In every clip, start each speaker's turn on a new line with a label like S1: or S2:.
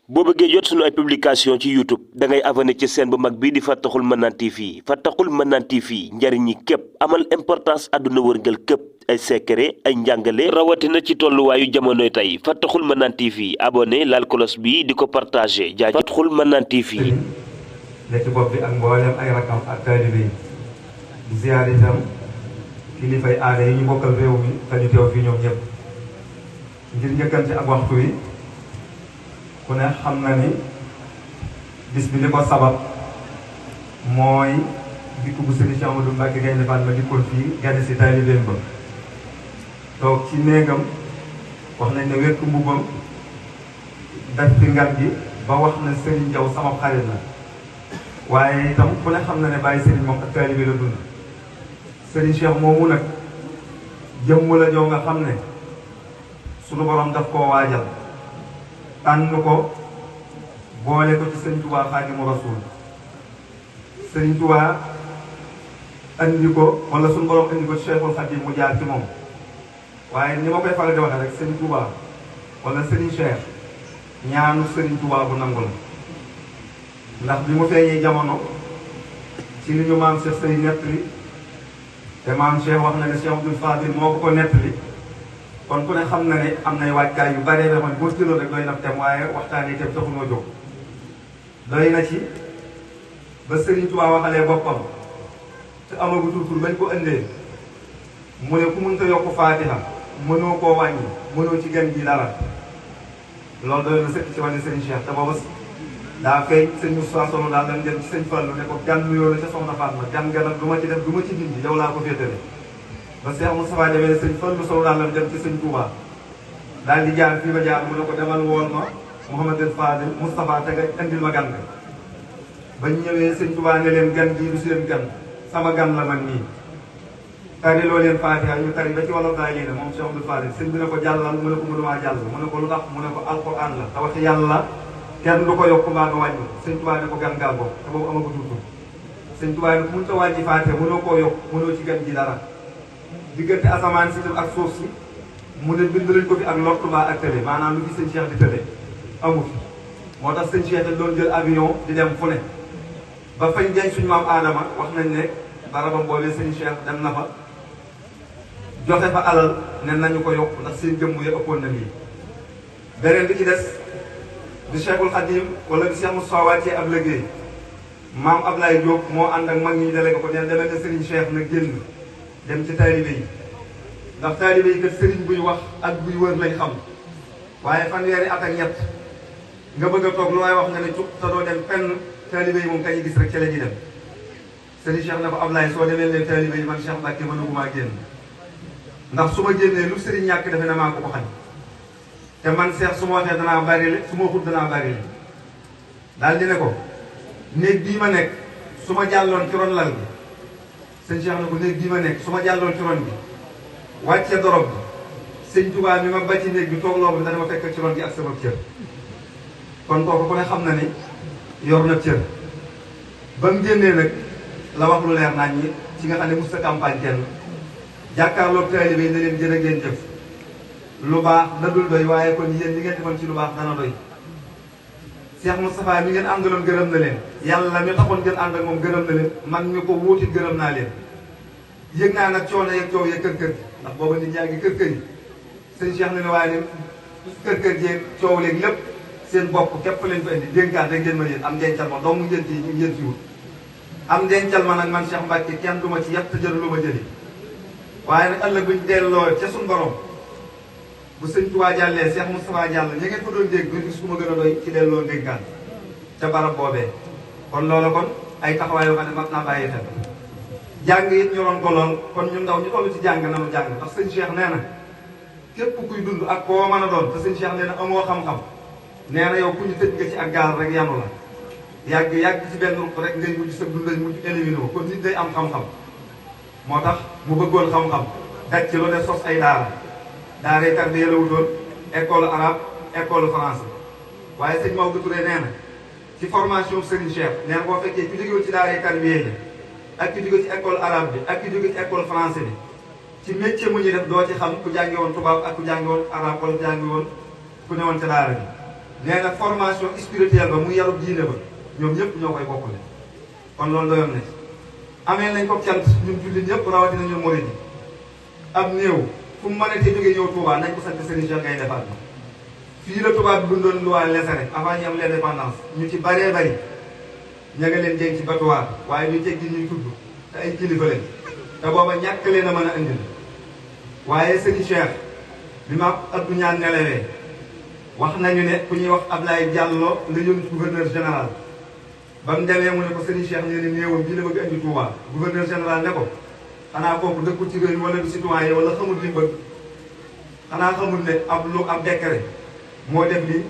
S1: boo bëggee jot sunu ay publication ci YouTube da ngay abonné ci chaîne bu mag bii di Fatahul Manaan TV Fatahul Manaan TV njariñ ñi képp amal importance àdduna wërngal képp ay secret ay njàngale rawatina ci tolluwaayu jamonoy tey Fatahul Manaan TV abonné laal cloche bi di ko partagé jaajëf Fatahul Manaan TV.
S2: ne ci bopp bi ak mboolem ay rakam ak taalibe yi di ziyaar itam kilifay aada yi ñu bokkal réew mi te ñu teew fii ñoom ñëpp ngir njëkkante ak waxtu wi. ku ne xam na ni bis bi li ko sabab mooy dikku bu Sëriñ Amadou Mbacké Gaïndé Fatma dikkoon fii gane si taalibeem ba toog ci néegam wax nañ ne wekk mbubbam def fi ngan gi ba wax na Serigne Diaw sama xarit la waaye itam ku ne xam na ne bàyyi Serigne moom ak taalibe la dund Serigne Cheikh moomu nag jëmm la joo nga xam ne sunu borom daf koo waajal tànn ko boole ko ci Sëriñ Tuubaa Xaadimu Rasuul Sëriñ Tuubaa andi ko wala suñu borom andi ko ci Cheikhul Xadim mu jaar ci moom waaye ni ma koy faral di waxee rek Sëriñ Tuubaa wala Sëriñ Cheikh ñaanu Sëriñ Tuubaa bu nangu la ndax bi mu feeñee jamono ci li ñu maam Cheikh Sëriñ nettali te maam Cheikh wax na ne Cheikh Abdoul Fadil moo ko nettali kon ku ne xam na ne am nay waajkaay yu bare yoo xam ne boo jëloon rek doy na tem waaye waxtaanee tem taxunoo jóg doy na ci ba Sëriñ Tuubaa waxalee boppam te amagu tuutur bañ ko indee mu ne ku mënta yokk faatiha mënoo koo wàññi mënoo ci gan gi dara loolu doy na sëkk ci wane Sëriñ Cheikh te booba daa feeñ sëñ Moussa Sow daal dañ dem ci sëñ Fallu ne ko gan nuyoo la ca Soxna Fatma gan ga nag du ma ci def du ma ci dindi yow laa ko féetale ba Cheikh Moustapha demee sëñ Fallu Sow daal dem ci sëñ Touba daal di jaar fii ba jaar mu ne ko demal woon ma Mouhamadou Fadil Moustapha te nga indil ma gan nga bañ ñëwee sëñ Touba ne leen gan gii du seen gan sama gan la man nii tari loo leen Fatiha ñu tari ba ci wàllu daay lii ne moom Cheikh Abdoul Fadil sëñ bi ne ko jàllal mu ne ko mënumaa jàll mu ne ko lu tax mu ne ko alquran la te waxi yàlla kenn du ko yokk mbaa nga wàññi sëñ Touba ne ko gan gaa boobu te boobu amagu tuutu sëñ Touba ne ko mënut a wàññi Fatiha mënoo koo yokk mënoo ci gan gi dara diggante asamaan si ak suuf si mu ne bind lañ ko fi ak lottu mbaa ak télé maanaam lu fi sëñ Cheikh di télé amu fi moo tax sëñ Cheikh doon jël avion di dem fu ne ba fañ jañ suñu maam Adama wax nañ ne barabam boobee sëñ Cheikh dem na fa joxe fa alal ne nañu ko yokk ndax seen jëmm ya ëppoon na lii beneen bi ci des di Cheikhul Khadim wala di Cheikh Moustapha wàccee ab liggéey maam Ablaye Diop moo ànd ak mag ñi délégué ko neen demee ne Serigne Cheikh na génn dem ci taalibe yi ndax taalibe yi kat sëriñ buy wax ak buy wër lañ xam waaye fanweeri at ak ñett nga bëgg a toog lu waay wax nga ne cuk te doo dem fenn taalibe yi moom kañu gis rek ca la ñuy dem sëriñ Cheikh ne ko Ablaye soo demee leen taalibe yi man Cheikh Mbacke mënugumaa génn ndax su ma génnee lu sëriñ ñàkk defe na maa ko xañ te man Cheikh su ma waxee danaa bari li su ma xut danaa bari li daal di ne ko néeg bii ma nekk su ma jàlloon ci ron lal bi sëñ Cheikh na ko néeg bii ma nekk su ma jàlloon ci ron bi wàcce dorog bi sëñ Tuubaa mi ma ba ci néeg bi toog loo bi dana ma fekk ci ron gi ak sama cër kon kooku ku ne xam na ni yor na cër ba mu génnee nag la wax lu leer naan ñi ci nga xam ne mos a campagne kenn jàkkaarloog taalibe yi ne leen jërë ngeen jëf lu baax da dul doy waaye kon yéen li ngeen defoon ci lu baax dana doy Cheikh Moustapha mi ngeen àndaloon gërëm na leen yàlla mi taxoon ngeen ànd ak moom gërëm na leen man mi ko wuutit gërëm naa leen yëg naa nag coono yeeg coow yeeg kër-kër ndax booba nit ñaa ngi kër-kër yi sëñ Cheikh ne ne waaye ne kër-kër jeeg coow leeg lépp seen bopp képp leen fa indi dénkaat rek ngeen ma yéen am dencal ma dong ngeen ci ngeen ci wut am dencal ma nag man Cheikh Mbacke kenn du ma ci yett jël lu ma jëli waaye nag ëllëg buñ delloo ca suñ borom bu sëñ Tuubaa jàllee Cheikh Moustapha jàll ña ngeen fa doon dégg du gis ku ma gën a doy ci delloo dénkaan ca barab boobee kon loola kon ay taxawaay yoo xam ne mat naa bàyyi xel jàng it ñoroon ko lool kon ñun ndaw ñu toll ci jàng nanu jàng ndax sëñ Cheikh nee na képp kuy dund ak koo mën a doon te sëñ Cheikh nee na amoo xam-xam nee na yow ku ñu tëj nga ci ak gaal rek yanu la yàgg ci benn ruq rek ngay mujj sa dund lañ mujj éliminé ko kon nit day am xam-xam moo tax mu bëggoon xam-xam daj ci lu ne sos ay daara daaree tarbiya la wutoon école arabe école français waaye sëñ Maodo Touré nee na ci formation Serigne Cheikh nee na boo fekkee ku jógewul ci daaree tarbiya yi ak ku jóge ci école arabe bi ak ku jóge ci école français bi ci métier mu ñu def doo ci xam ku jàngi woon tubaab ak ku jàngi woon arabe wala ku jàngi woon ku ne woon ca daara bi nee na formation spirituelle ba muy yarub diine ba ñoom ñëpp ñoo koy bokkale kon loolu doyoon na ci amee nañ ko cant ñun jullit ñëpp rawatina ñun murid yi ab néew fu mu mën a te jógee ñëw Touba nañ ko sant Serigne Cheikh Gaïndé Fatma fii la Touba bi bindoon loi Lessere avant ñu am l'indépendance ñu ci bëree bëri ña nga leen denc ci batuwaar waaye ñu teggi ñuy tudd te ay kilifa lañ te booba ñàkk leen a mën a andil waaye Serigne Cheikh bi ma Abdou Niane nelawee wax nañu ne ku ñuy wax Ablaye Diallo la yónni gouverneur général ba mu demee mu ne ko Serigne Cheikh nee na néewam bii la bëgg andi Touba gouverneur général ne ko xanaa kooku dëkkul ci réew mi wala du citoyen wala xamul li bëgg xanaa xamul ne ab décret moo def li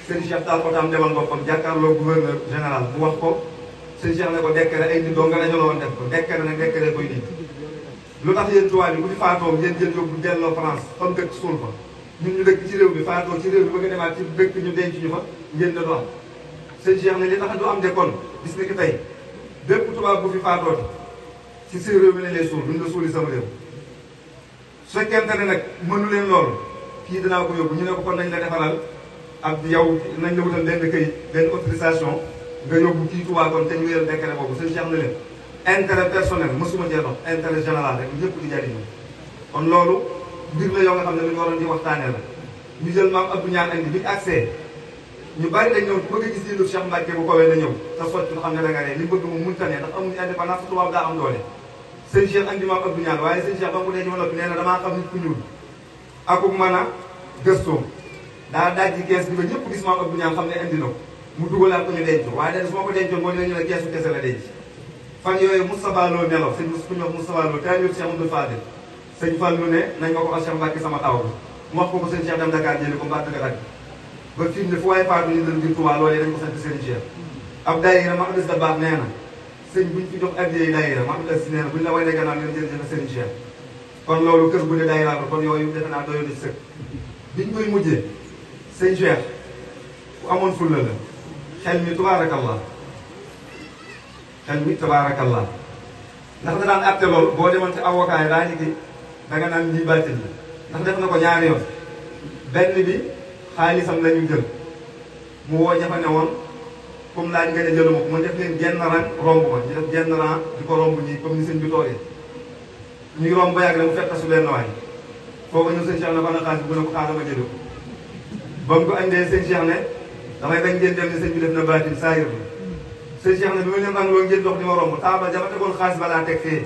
S2: Serigne Cheikh taal ko tam demal boppam jàkkaarloo gouverneur général mu wax ko Serigne Cheikh ne ko décret ay nit doo nga dañoo woon def ko décret nag décret koy di lu tax yéen tubaab bi bu fi faatoo ngeen jël yóbbu delloo France comme dëkk suul fa ñun ñu dëkk ci réew bi faatoo ci réew bi bëgg a demaat ci dëkk ñu denc ñu fa ngeen ne du am Serigne Cheikh ne li tax du am de kon bis ni ki tey bépp tubaab bu fi faatooti ci seen réew mi lañ lay suul duñ la suuli sama réew su fekkente ne nag mënu leen loolu kii dinaa ko yóbbu ñu ne ko kon nañ la defaral ak yow nañ la wutal benn këyit benn autorisation nga yóbbu kii Touba kon te ñu wéyal décret boobu Serigne Cheikh ne leen intérêt personnel mësuma cee dox intérêt général rek ñëpp di jariñu kon loolu mbir la yoo nga xam ne lu ñu waroon di waxtaanee la ñu jël maam Abdou Niane andi bi ñu accès ñu bari dañ ñëw bëgg a gis lii lu Cheikh Mbacke bu kowee na ñëw te sotti xam ne da nga ne li bëgg moom mënta ne ndax amuñu indépendance tubaab daa am doole sëñ Cheikh andi maam Abdou Niane waaye sëñ Cheikh ba mu dee ñëw noppi nee na damaa xam nit ku ñuul akuk mën a gëstoo daa daaj ci kees bi ba ñëpp gis maam Abdou Niane xam ne andi na ko mu dugalaat ko ñu denc waaye dañ su ma ko dencoon moo dinañu ne keesu kese la denc fan yooyu Moustapha Lo nelaw sëñ ku ñu wax Moustapha Lo taalibe Cheikh Amadou Fadil sëñ Fallou ne nañ ma ko wax Cheikh Mbacke sama taw bi mu wax ko sëñ Cheikh dem Dakar jëli ko mbaa dëgg dagg ba fi mu ne fu waaye faatu ñu leen ngir Touba loolee dañ ko sant Serigne Cheikh ab daayira ma adis da baax nee na sëñ buñ fi jox addiyee daayira ma adis nee na buñ la way ne gannaaw ngeen jël Serigne Cheikh kon loolu kër gu ne daayira ko kon yooyu defe naa doyoon na ci sëkk biñ koy mujjee sëñ Cheikh ku amoon fulla la xel mi tabaarakallah ndax da daan atte lool boo demoon ci avocat yi daa ñu ki da nga naan lii bàttil la ndax def na ko ñaari yoon benn bi xaalisam la ñu jël mu woo ña fa ne woon comme laaj nga ne jëluma ko mu def leen genn rang romb ko ñu def genn rang di ko romb nii comme ni sëñ bi toogee ñuy romb ba yàgg rek mu fekk su benn waay foo ko ñëw sëñ Cheikh ne ko na xaalis bu ne ko xaaral ma jël ko ba mu ko andee sëñ Cheikh ne damay bañ ngeen dem ne sëñ bi def na baatin saayir la sëñ Cheikh ne bi ma leen rang loo ngeen dox di ma romb taabal jama tegoon xaalis balaa teg fee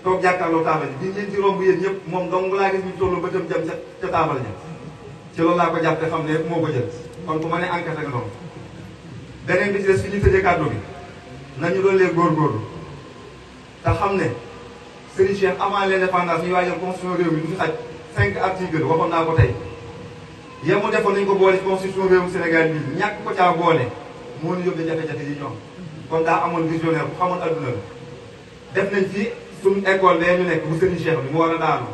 S2: toog jàkkaarloo taabal ji bi ngeen ci romb yéen ñëpp moom dong laa gis ñu tollu ba jëm jam ca taabal ja ci loolu laa ko jàpp te xam ne moo ko jël kon ku ma ne enquête ak noonu beneen bi ci des fi ñuy tëjee kàddu bi nañu doon lee góorgóorlu te xam ne Serigne Cheikh avant l'indépendance ñuy waajal constitution réew mi du fi xaj 5 articles waxoon naa ko tey yemu defoon nañu ko boole ci constitution réewu Sénégal bi ñàkk ko caa boole moo ñu yóbbee jafe-jafe yi ñoom kon daa amoon visionnaire bu xamoon adduna la def nañ fi suñu école bee ñu nekk bu Serigne Cheikh bi mu war a daanu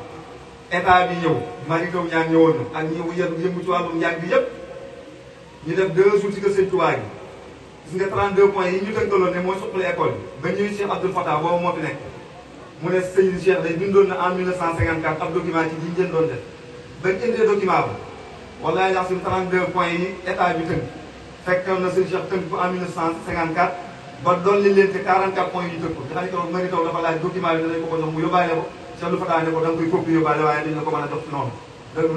S2: état bi ñëw Mari Kaw ñaan ñëwoon na ak ñi yëngu ci wàllum njàng bi yëpp ñu def 2 jours ci kër Sëñ Touba gi gis nga 32 points yi ñu tënkaloon ne mooy suqali école bi ba ñëwee Cheikh Abdoul Fattah boobu moo fi nekk mu ne sëñ Cheikh day bindoon na en 1954 ab document ci ji ngeen doon def bañ indee document ba wallaay ndax suñu 32 points yi état bi tënk fekkoon na sëñ Cheikh tënk ko en 1954 ba dolli leen ci 44 points yu tënk ko nga xam ne Mari Kaw dafa laaj document bi danañ ko jox mu yóbbaale ko Cheikh Abdoul Fattah ne ko da nga koy copie yóbbaale waaye duñ la ko mën a jox ci noonu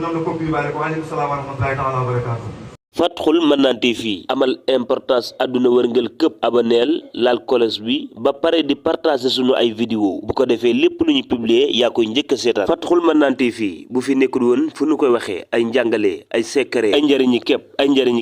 S2: noonu la copie yóbbaale ko waaleykum salaam wa rahmatullahi taala wa barakaatu.
S1: Fatxul Manaan TV amal importance àdduna wërngël këpp aboneel laal kolos bi ba pare di partager sunu ay vidéo bu ko defee lépp lu ñu publier yaa koy njëkk a seetaan Fatxul Manaan TV bu fi nekkul woon fu nu koy waxee ay njàngale ay secret ay njëriñi képp ay njëriñi